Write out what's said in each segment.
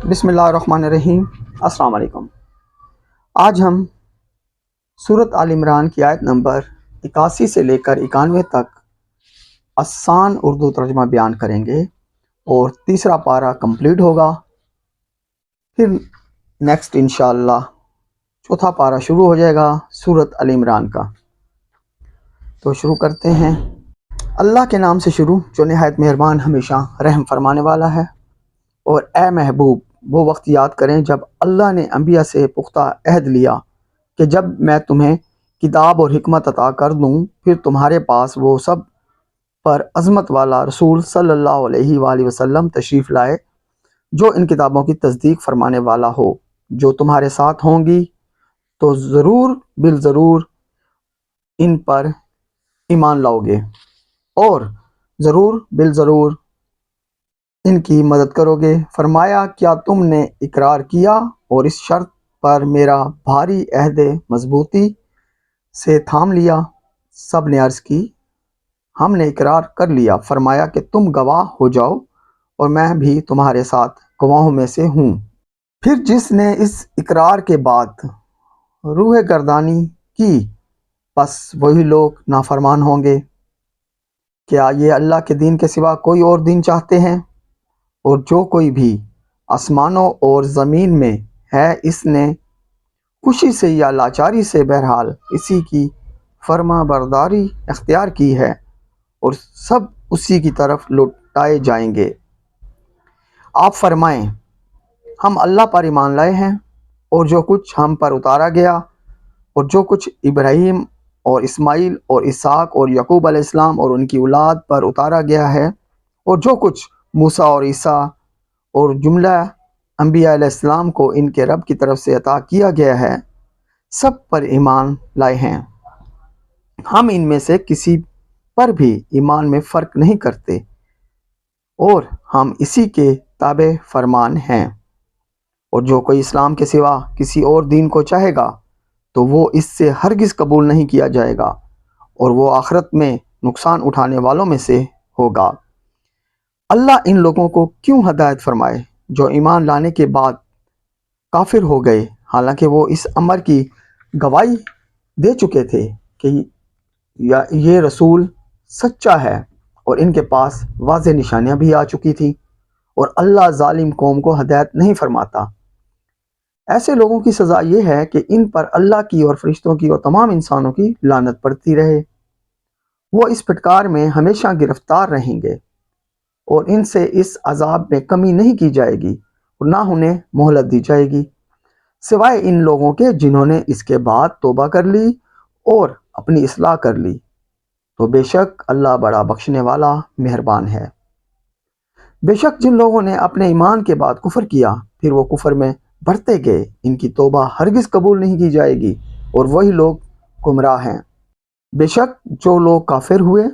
بسم اللہ الرحمن الرحیم۔ السلام علیکم۔ آج ہم سورۃ آل عمران کی آیت نمبر 81 سے لے کر 91 تک آسان اردو ترجمہ بیان کریں گے اور تیسرا پارہ کمپلیٹ ہوگا، پھر نیکسٹ انشاءاللہ چوتھا پارہ شروع ہو جائے گا سورۃ آل عمران کا۔ تو شروع کرتے ہیں۔ اللہ کے نام سے شروع جو نہایت مہربان ہمیشہ رحم فرمانے والا ہے۔ اور اے محبوب، وہ وقت یاد کریں جب اللہ نے انبیاء سے پختہ عہد لیا کہ جب میں تمہیں کتاب اور حکمت عطا کر دوں، پھر تمہارے پاس وہ سب پر عظمت والا رسول صلی اللہ علیہ وآلہ وسلم تشریف لائے جو ان کتابوں کی تصدیق فرمانے والا ہو، جو تمہارے ساتھ ہوں گی تو ضرور بالضرور ان پر ایمان لاؤ گے اور ضرور بالضرور ان کی مدد کرو گے۔ فرمایا کیا تم نے اقرار کیا اور اس شرط پر میرا بھاری عہد مضبوطی سے تھام لیا؟ سب نے عرض کی ہم نے اقرار کر لیا۔ فرمایا کہ تم گواہ ہو جاؤ اور میں بھی تمہارے ساتھ گواہوں میں سے ہوں۔ پھر جس نے اس اقرار کے بعد روح گردانی کی، بس وہی لوگ نافرمان ہوں گے۔ کیا یہ اللہ کے دین کے سوا کوئی اور دین چاہتے ہیں؟ اور جو کوئی بھی آسمانوں اور زمین میں ہے، اس نے خوشی سے یا لاچاری سے بہرحال اسی کی فرما برداری اختیار کی ہے اور سب اسی کی طرف لوٹائے جائیں گے۔ آپ فرمائیں ہم اللہ پر ایمان لائے ہیں اور جو کچھ ہم پر اتارا گیا اور جو کچھ ابراہیم اور اسماعیل اور اسحاق اور یعقوب علیہ السلام اور ان کی اولاد پر اتارا گیا ہے، اور جو کچھ موسیٰ اور عیسیٰ اور جملہ انبیاء علیہ السلام کو ان کے رب کی طرف سے عطا کیا گیا ہے، سب پر ایمان لائے ہیں۔ ہم ان میں سے کسی پر بھی ایمان میں فرق نہیں کرتے اور ہم اسی کے تابع فرمان ہیں۔ اور جو کوئی اسلام کے سوا کسی اور دین کو چاہے گا تو وہ اس سے ہرگز قبول نہیں کیا جائے گا اور وہ آخرت میں نقصان اٹھانے والوں میں سے ہوگا۔ اللہ ان لوگوں کو کیوں ہدایت فرمائے جو ایمان لانے کے بعد کافر ہو گئے، حالانکہ وہ اس امر کی گواہی دے چکے تھے کہ یہ رسول سچا ہے اور ان کے پاس واضح نشانیاں بھی آ چکی تھیں، اور اللہ ظالم قوم کو ہدایت نہیں فرماتا۔ ایسے لوگوں کی سزا یہ ہے کہ ان پر اللہ کی اور فرشتوں کی اور تمام انسانوں کی لعنت پڑتی رہے۔ وہ اس پھٹکار میں ہمیشہ گرفتار رہیں گے اور ان سے اس عذاب میں کمی نہیں کی جائے گی اور نہ انہیں مہلت دی جائے گی، سوائے ان لوگوں کے جنہوں نے اس کے بعد توبہ کر لی اور اپنی اصلاح کر لی، تو بے شک اللہ بڑا بخشنے والا مہربان ہے۔ بے شک جن لوگوں نے اپنے ایمان کے بعد کفر کیا پھر وہ کفر میں بڑھتے گئے، ان کی توبہ ہرگز قبول نہیں کی جائے گی اور وہی لوگ گمراہ ہیں۔ بے شک جو لوگ کافر ہوئے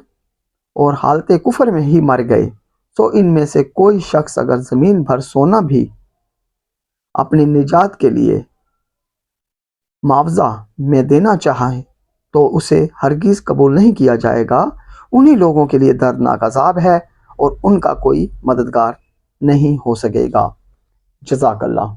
اور حالت کفر میں ہی مر گئے، تو ان میں سے کوئی شخص اگر زمین بھر سونا بھی اپنی نجات کے لیے معاوضہ میں دینا چاہے تو اسے ہرگز قبول نہیں کیا جائے گا۔ انہی لوگوں کے لیے دردناک عذاب ہے اور ان کا کوئی مددگار نہیں ہو سکے گا۔ جزاک اللہ۔